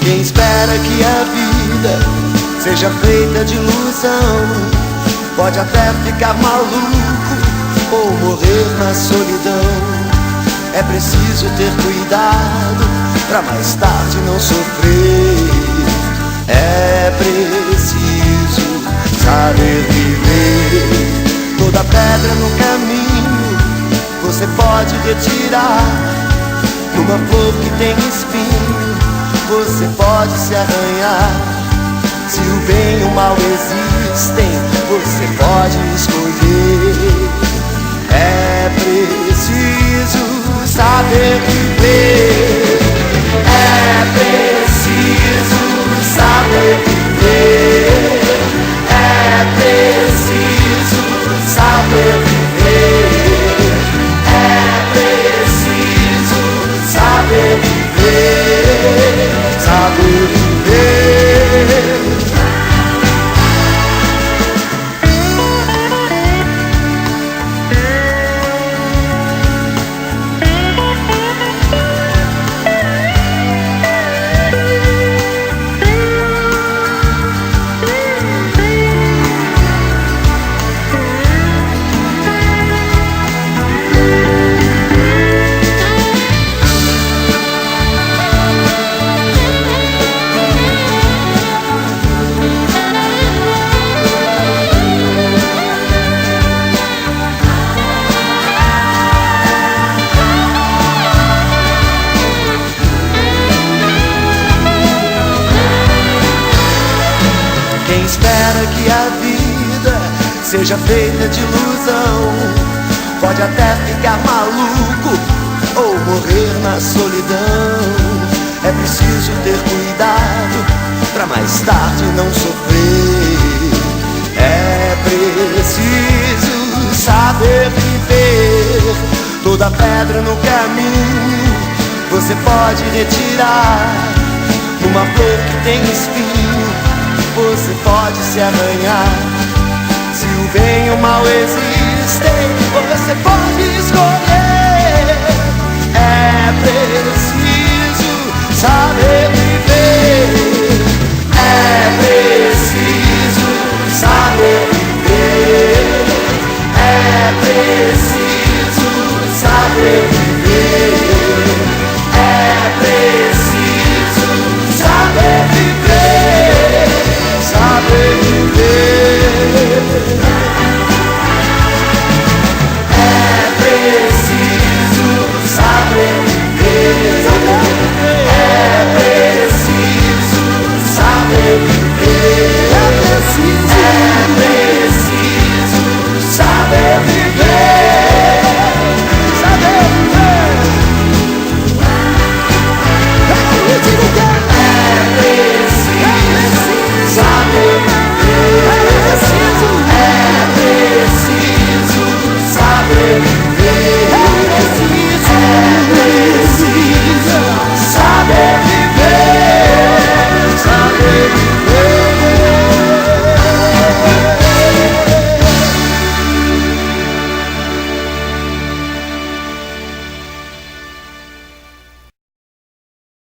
Quem espera que a vida seja feita de ilusão pode até ficar maluco ou morrer na solidão. É preciso ter cuidado pra mais tarde não sofrer. É preciso saber viver. Toda pedra no caminho você pode retirar. Numa flor que tem espinho você pode se arranhar. Se o bem e o mal existem, você pode escolher. É preciso saber viver. É preciso saber viver. É preciso saber viver. É preciso saber viver. Saber viver. Quem espera que a vida seja feita de ilusão pode até ficar maluco ou morrer na solidão. É preciso ter cuidado pra mais tarde não sofrer. É preciso saber viver. Toda pedra no caminho você pode retirar. Numa flor que tem espinho você pode se arranhar. Se o bem e o mal existem, você pode escolher. É